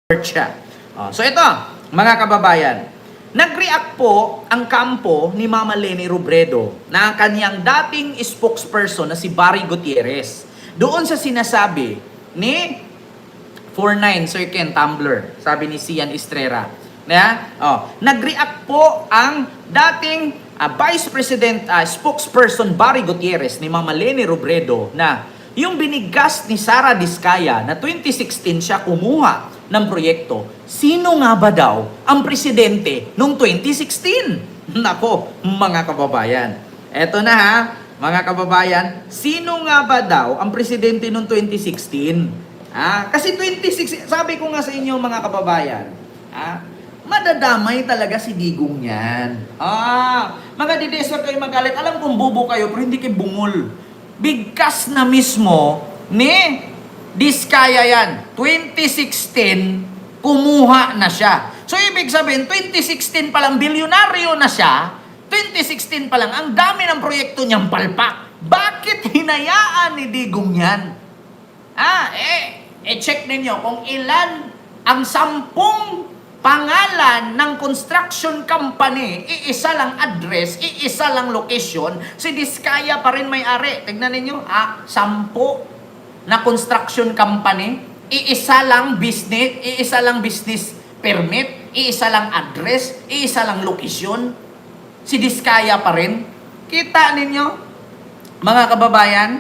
siya. So ito, mga kababayan, nag-react po ang kampo ni Mama Leni Robredo na kanyang dating spokesperson na si Barry Gutierrez. Doon sa sinasabi ni 49 Sir Ken Tumblr, sabi ni Sian Estrera. Nag-react po ang dating Vice President spokesperson Barry Gutierrez ni Mama Leni Robredo na yung binigkas ni Sara Diskaya na 2016 siya kumuha ng proyekto. Sino nga ba daw ang presidente noong 2016? Nako, mga kababayan. Eto na ha, mga kababayan, sino nga ba daw ang presidente noong 2016? Kasi 2016, sabi ko nga sa inyo mga kababayan, madadamay talaga si Digong yan. Mga didesor kayo magalit, alam kong bubo kayo, pero hindi kayo bungol. Bigkas na mismo ni Diskaya yan. 2016, kumuha na siya. So, ibig sabihin, 2016 pa lang, bilyonaryo na siya. 2016 pa lang, ang dami ng proyekto niyang palpak. Bakit hinayaan ni Digong yan? Check ninyo kung ilan ang 10 pangalan ng construction company, iisa lang address, iisa lang location, si Diskaya pa rin may-ari. Tignan ninyo, 10 na construction company, iisa lang business permit, iisa lang address, iisa lang location, si Diskaya pa rin. Kita ninyo, mga kababayan,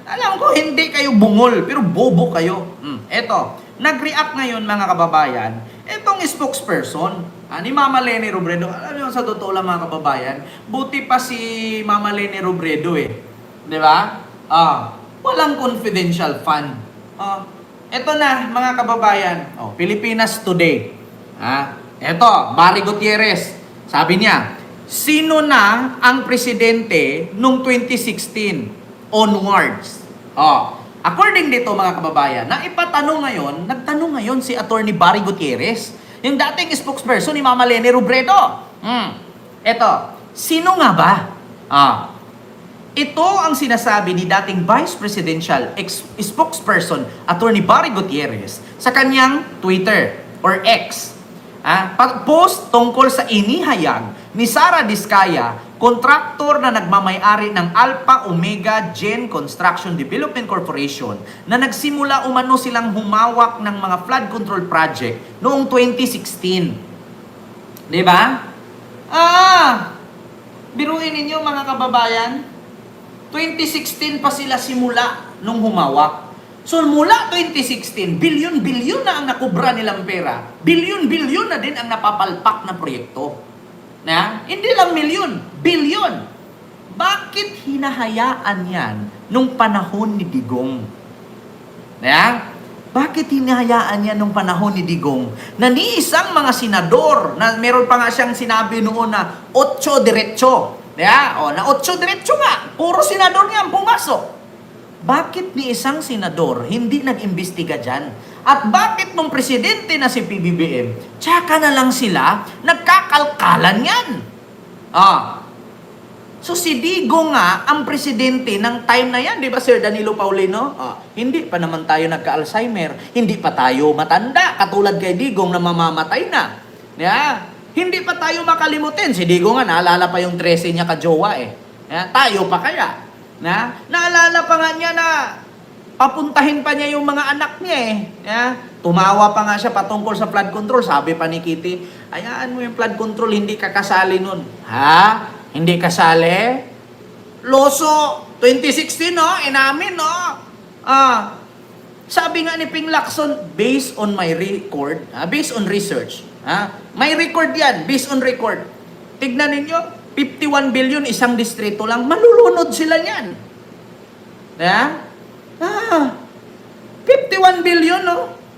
alam ko hindi kayo bungol, pero bobo kayo. Eto, nag-react ngayon mga kababayan, etong spokesperson ni Mama Leni Robredo. Alam nyo, sa totoo lang mga kababayan, buti pa si Mama Leni Robredo di ba? Walang confidential fund. Eto na mga kababayan, Pilipinas Today. Eto, Barry Gutierrez, sabi niya, sino na ang presidente noong 2016 onwards? According dito mga kababayan, nagtanong ngayon si Attorney Barry Gutierrez, yung dating spokesperson ni Mama Leni Robredo. Eto, sino nga ba? Ito ang sinasabi ni dating Vice Presidential spokesperson Attorney Barry Gutierrez sa kanyang Twitter or X. Post tungkol sa inihayag ni Sara Diskaya, kontraktor na nagmamay-ari ng Alpha Omega Gen Construction Development Corporation, na nagsimula umano silang humawak ng mga flood control project noong 2016. Di ba? Biruin ninyo mga kababayan, 2016 pa sila simula nung humawak. So mula 2016, bilyon-bilyon na ang nakubra nilang pera. Bilyon-bilyon na din ang napapalpak na proyekto. Hindi lang milyon, bilyon. Bakit hinahayaan yan nung panahon ni Digong? Bakit hinahayaan yan nung panahon ni Digong? Na ni isang mga senador, na meron pa nga siyang sinabi noon na 8 diretso. Na 8 diretso nga, puro senador niya ang pumasok. Bakit ni isang senador hindi nag-imbestiga dyan? At bakit nung presidente na si PBBM, tsaka na lang sila nagkakalkalan yan? So si Digong nga ang presidente ng time na yan, di ba Sir Danilo Paulino? Hindi pa naman tayo nagka-Alzheimer, hindi pa tayo matanda, katulad kay Digong na mamamatay na. Hindi pa tayo makalimutin. Si Digong nga, naalala pa yung 13 niya ka-jowa tayo pa kaya? Naalala pa nga niya na papuntahin pa niya yung mga anak niya Tumawa pa nga siya patungkol sa flood control. Sabi pa ni Kitty, ayaan mo yung flood control, hindi ka kasali nun. Hindi kasali? Loso, 2016 inamin sabi nga ni Ping Lacson, based on my record, based on research, may record yan, based on record. Tignan ninyo, 51 billion isang distrito lang, malulunod sila yan. 51 billion,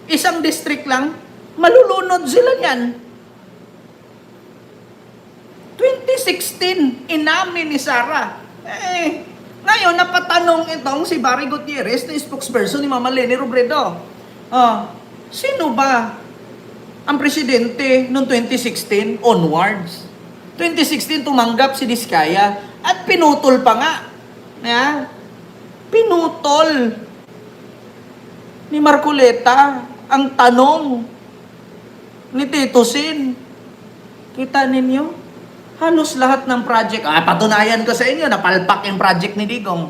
isang district lang, malulunod sila yan. 2016, inamin ni Sara. Ngayon, napatanong itong si Barry Gutierrez na spokesperson ni Mama Leni Robredo. Sino ba ang presidente noong 2016 onwards? 2016 tumanggap si Diskaya at pinutol pa nga. Pinutol ni Marcoleta ang tanong ni Tito Sin. Kita ninyo? Halos lahat ng project, patunayan ko sa inyo, napalpak yung project ni Digong.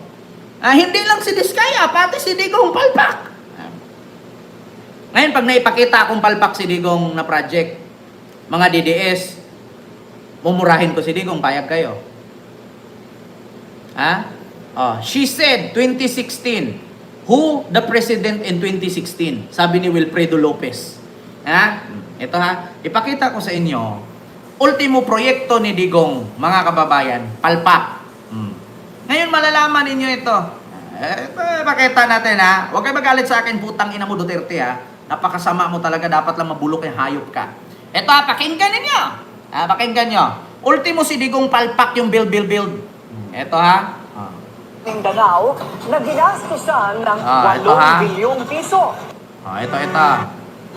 Hindi lang si Diskaya, pati si Digong palpak. Ngayon, pag naipakita akong palpak si Digong na project, mga DDS, mumurahin ko si Digong, payag kayo. She said, 2016, who the president in 2016? Sabi ni Wilfredo Lopez. Ito ipakita ko sa inyo, ultimo proyekto ni Digong, mga kababayan, palpak. Ngayon malalaman ninyo ito. Pakita natin Huwag kayo magalit sa akin, putang ina mo Duterte Napakasama mo talaga, dapat lang mabulok yung hayop ka. Ito pakinggan ninyo. Pakinggan nyo. Ultimo si Digong palpak yung build. Ito Mindanao na ginastusan ng 8 bilyong piso. Ito.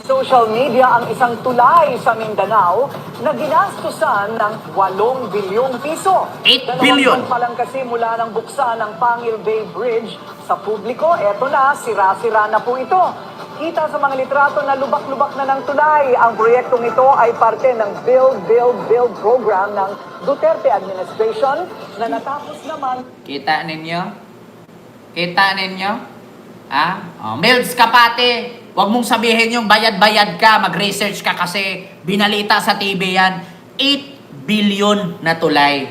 Social media ang isang tulay sa Mindanao na ginastusan ng 8 bilyong piso. 8 billion. Pa lang kasi mula ng buksan ng Pangil Bay Bridge sa publiko, eto na, sira-sira na po ito. Kita sa mga litrato na lubak-lubak na ng tulay. Ang proyektong ito ay parte ng Build program ng Duterte administration na natapos naman. Kita ninyo? Milds Kapate, huwag mong sabihin yung bayad-bayad ka, mag-research ka kasi binalita sa TV yan. 8 billion na tulay.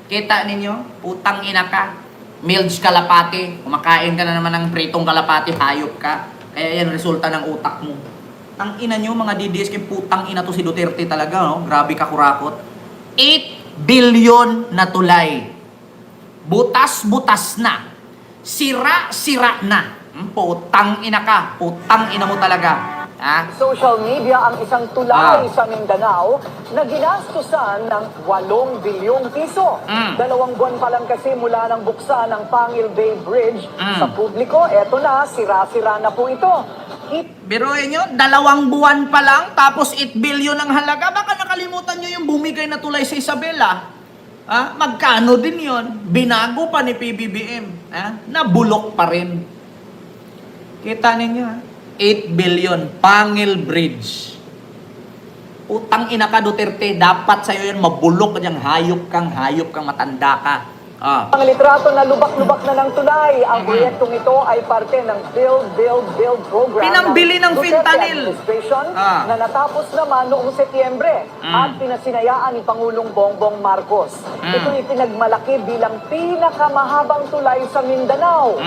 Kita ninyo? Putang ina ka. Milds Kalapati, kumakain ka na naman ng pritong kalapati, hayop ka. Kaya yan resulta ng utak mo. Ang ina nyo, mga DDS, kay putang ina to si Duterte talaga, no? Grabe ka kurakot. 8 billion na tulay. Butas-butas na. Sira-sira na. Putang ina ka. Putang ina mo talaga. Social media ang isang tulay sa Mindanao na ginastusan ng 8 bilyong piso. 2 buwan pa lang kasi mula ng buksan ng Pangil Bay Bridge sa publiko, eto na, sira-sira na po ito. Biruin nyo, 2 buwan pa lang, tapos 8 billion ang halaga. Baka nakalimutan nyo yung bumigay na tulay sa Isabela. Magkano din yon? Binago pa ni PBBM. Nabulok pa rin. Kita ninyo 8 billion, Pangil Bridge. Utang ina ka Duterte, dapat sa'yo yan mabulok ka dyan, hayop kang, matanda ka. Ang litrato na lubak-lubak na ng tulay. Ang proyektong ito ay parte ng Build program Pinambili ng Duterte fentanyl. administration na natapos naman noong Setyembre at pinasinayaan ni Pangulong Bongbong Marcos. Ito ipinagmalaki bilang pinakamahabang tulay sa Mindanao.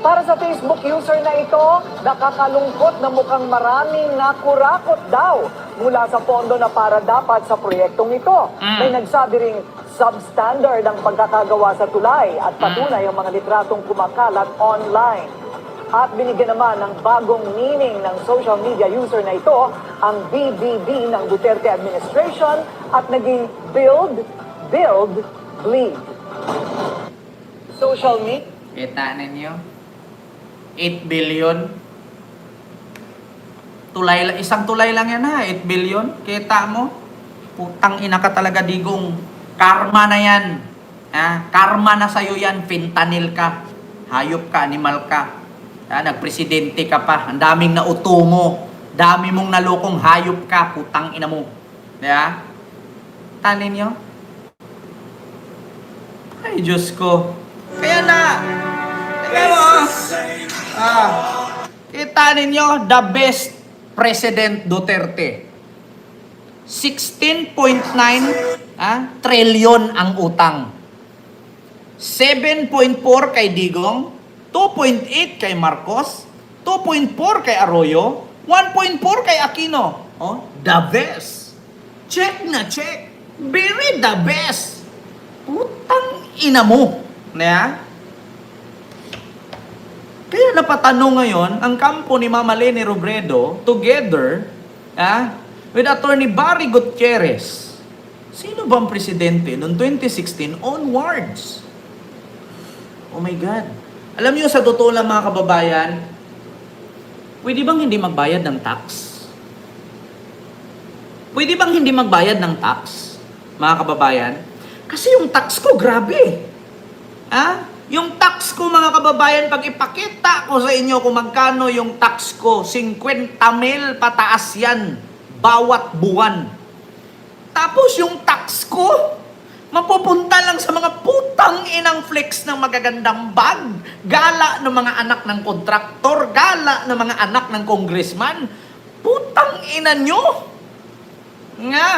Para sa Facebook user na ito, nakakalungkot na mukhang maraming nakurakot daw mula sa pondo na para dapat sa proyektong ito. May nagsabi ring substandard ang pagkakagawa sa tulay at patunay ang mga litratong kumakalat online. At binigyan naman ng bagong meaning ng social media user na ito ang BBB ng Duterte administration at naging Build, Bleed. Social media. Kita ninyo? 8 billion. Isang tulay lang yan 8 billion. Kita mo? Putang ina ka talaga Digong. Karma na yan. Karma na sa'yo yan. Fentanyl ka. Hayop ka, animal ka. Nagpresidente ka pa. Ang daming nauto mo. Dami mong nalokong hayop ka. Putang ina mo. Tanin nyo? Ay, Diyos ko. Kaya na. Tingnan mo. Kita ninyo, the best President Duterte. 16.9 trilyon ang utang. 7.4 kay Digong, 2.8 kay Marcos, 2.4 kay Arroyo, 1.4 kay Aquino. The best. Check na check. Very the best. Putang ina mo. Kaya napatanong ngayon, ang kampo ni Mama Leni Robredo, together, with Attorney Barry Gutierrez. Sino bang presidente noong 2016 onwards? Oh my God. Alam niyo, sa totoo lang mga kababayan, pwede bang hindi magbayad ng tax? Pwede bang hindi magbayad ng tax, mga kababayan? Kasi yung tax ko, grabe. Yung tax ko mga kababayan, pag ipakita ko sa inyo kung magkano yung tax ko, 50,000 pataas yan bawat buwan. Tapos yung tax ko, mapupunta lang sa mga putang inang flex ng magagandang bag, gala ng mga anak ng kontraktor, gala ng mga anak ng congressman. Putang ina nyo! Nga,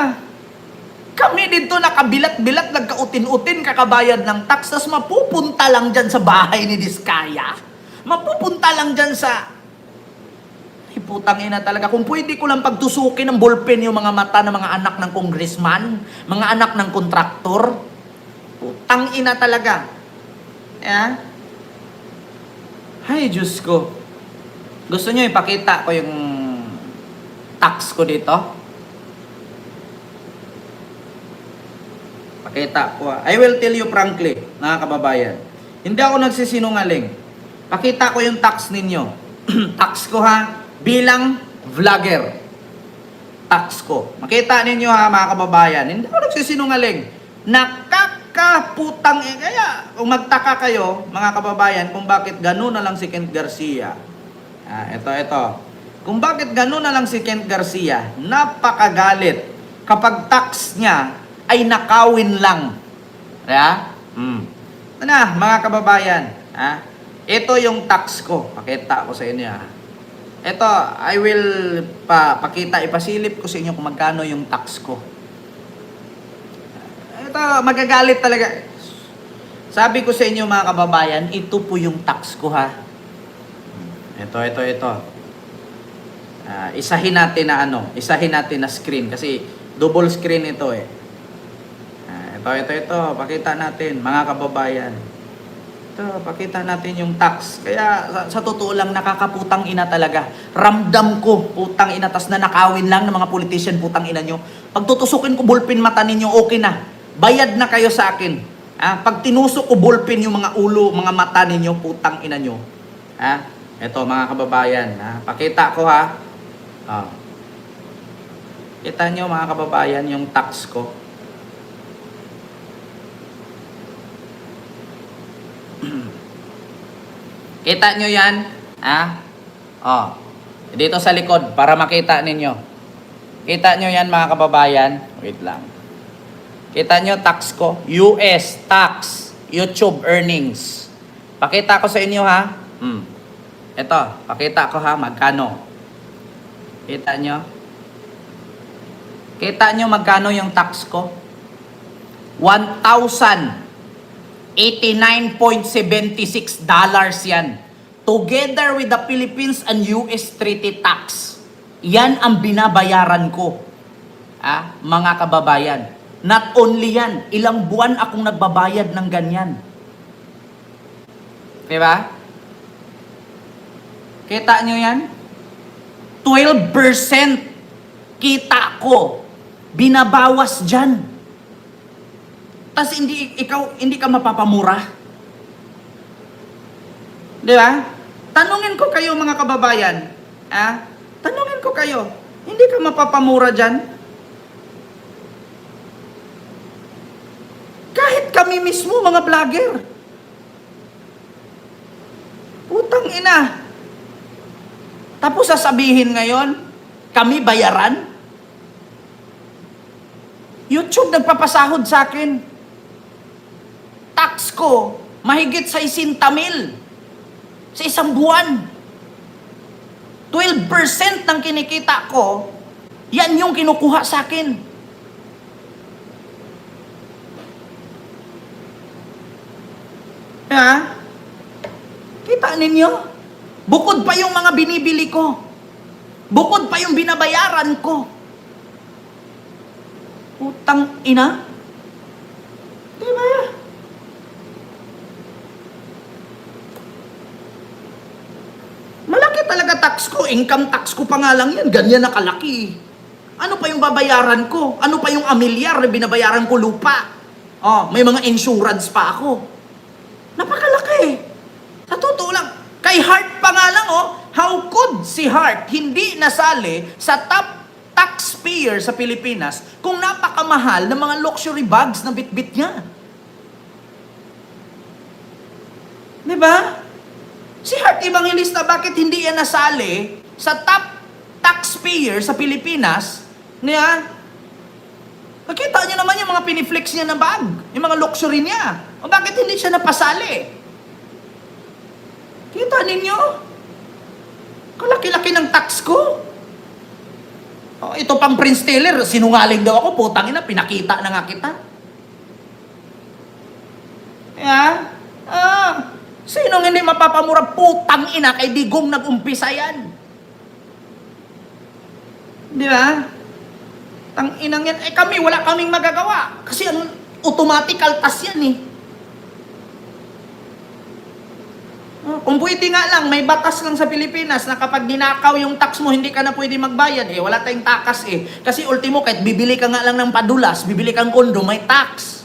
kami dito nakabilat-bilat, nagkautin-utin, kakabayad ng tax, tas mapupunta lang dyan sa bahay ni Diskaya. Mapupunta lang dyan sa... Ay, putang ina talaga. Kung pwede ko lang pagtusukin ng ballpen yung mga mata ng mga anak ng congressman, mga anak ng kontraktor. Putang ina talaga. Yeah? Ay, Diyos ko. Gusto nyo ipakita ko yung tax ko dito? Pakita ko. I will tell you frankly, mga kababayan. Hindi ako nagsisinungaling. Pakita ko yung tax ninyo. Tax ko ha, bilang vlogger. Tax ko. Makita ninyo ha, mga kababayan. Hindi ako nagsisinungaling. Nakakaputang kaya kung magtaka kayo, mga kababayan, kung bakit gano'n na lang si Kent Garcia. Ito. Kung bakit gano'n na lang si Kent Garcia, napakagalit kapag tax niya ay nakawin lang. Kaya? Mga kababayan, ito yung tax ko. Pakita ko sa inyo. Ito, I will pakita, ipasilip ko sa inyo kung magkano yung tax ko. Ito, magagalit talaga. Sabi ko sa inyo mga kababayan, ito po yung tax ko ha. Ito. Isahin natin na screen kasi double screen ito eh. Ito, pakita natin, mga kababayan. Ito, pakita natin yung tax. Kaya, sa totoo lang, nakakaputang ina talaga. Ramdam ko, putang ina, tas na nakawin lang ng mga politician, putang ina nyo. Pag tutusukin ko ballpen mata ninyo, okay na. Bayad na kayo sa akin. Pag tinusok ko ballpen yung mga ulo, mga mata ninyo, putang ina nyo. Ito, mga kababayan. Pakita ko ha. Kita nyo, mga kababayan, yung tax ko. Kita nyo yan? Dito sa likod, para makita ninyo. Kita nyo yan mga kababayan? Wait lang. Kita nyo tax ko? US tax, YouTube earnings. Pakita ko sa inyo ha? Ito, pakita ko ha, magkano. Kita nyo? Kita nyo magkano yung tax ko? 1,089.76 dollars yan. Together with the Philippines and US treaty tax. Yan ang binabayaran ko. Mga kababayan. Not only yan, ilang buwan akong nagbabayad ng ganyan. Diba? Kita nyo yan? 12% kita ko. Binabawas dyan. Tas hindi ka mapapamura. Di ba? Tanungin ko kayo mga kababayan. Tanungin ko kayo. Hindi ka mapapamura dyan? Kahit kami mismo mga vlogger. Putang ina. Tapos sasabihin ngayon, kami bayaran? YouTube nagpapasahod sa akin. Tax ko, mahigit sa 60,000 sa isang buwan. 12% ng kinikita ko, yan yung kinukuha sa akin. Kita ninyo? Bukod pa yung mga binibili ko. Bukod pa yung binabayaran ko. Utang ina? Diba? Malaki talaga tax ko. Income tax ko pa nga lang yan. Ganyan na kalaki. Ano pa yung babayaran ko? Ano pa yung amilyar na binabayaran ko lupa? May mga insurance pa ako. Napakalaki. Sa totoo lang. Kay Hart pa nga lang, how could si Hart hindi nasali sa top taxpayer sa Pilipinas kung napakamahal ng mga luxury bags na bitbit niya? Di ba? Si Heart Evangelista, bakit hindi yan nasali sa top taxpayer sa Pilipinas? Niya? Nakita niyo naman yung mga piniflex niya na bag, yung mga luxury niya. O bakit hindi siya napasali? Kita ninyo? Kalaki-laki ng tax ko. Oh, ito pang Prince Taylor, sinungaling daw ako, putang ina, pinakita na nga kita. Sinong hindi mapapamura, putang ina, kay Digong nag-umpisa yan. Di ba? Tang inang yan, kami, wala kaming magagawa. Kasi ang automatic kaltas yan eh. Kung pwede nga lang, may batas lang sa Pilipinas na kapag ninakaw yung tax mo, hindi ka na pwede magbayad eh. Wala tayong takas eh. Kasi ultimo, kahit bibili ka nga lang ng padulas, bibili kang kondo, may tax.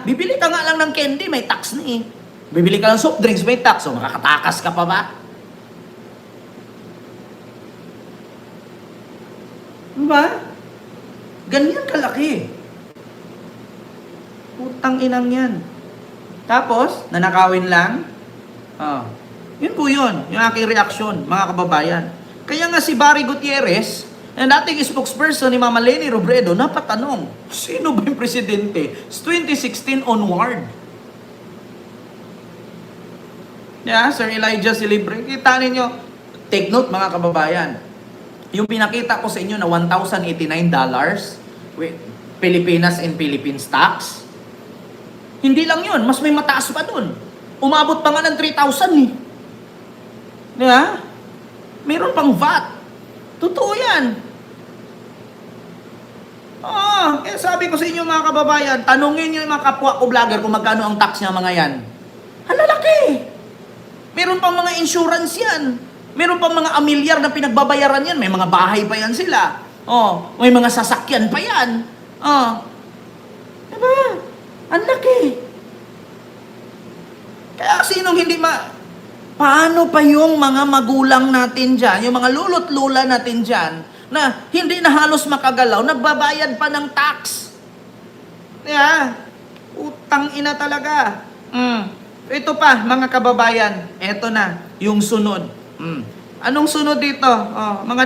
Bibili ka nga lang ng candy, may tax na eh. Bibili ka ng soft drinks, may tax. So, makakatakas ka pa ba? Diba? Ganyan kalaki. Putang inang yan. Tapos, nanakawin lang. Yun po yun, yung aking reaksyon, mga kababayan. Kaya nga si Barry Gutierrez, na dating spokesperson ni Mama Leni Robredo, napatanong, sino ba yung presidente? 2016 onward. Sir Elijah Silibre, kita ninyo, take note mga kababayan, yung pinakita ko sa inyo na $1,089, Pilipinas and Philippines tax, hindi lang yun, mas may mataas pa dun. Umabot pa nga ng 3,000 eh. Di ba? Meron pang VAT. Totoo yan. Kaya sabi ko sa inyo mga kababayan, tanungin nyo yung mga kapwa ko vlogger kung magkano ang tax niya mga yan. Halalaki. Meron pang mga insurance yan. Meron pang mga amilyar na pinagbabayaran yan. May mga bahay pa yan sila. May mga sasakyan pa yan. Diba? Ang laki. Kaya sinong hindi paano pa yung mga magulang natin dyan, yung mga lolo't lula natin dyan, na hindi na halos makagalaw, nagbabayad pa ng tax. Utang ina talaga. Ito pa, mga kababayan, eto na, yung sunod. Anong sunod dito? Mga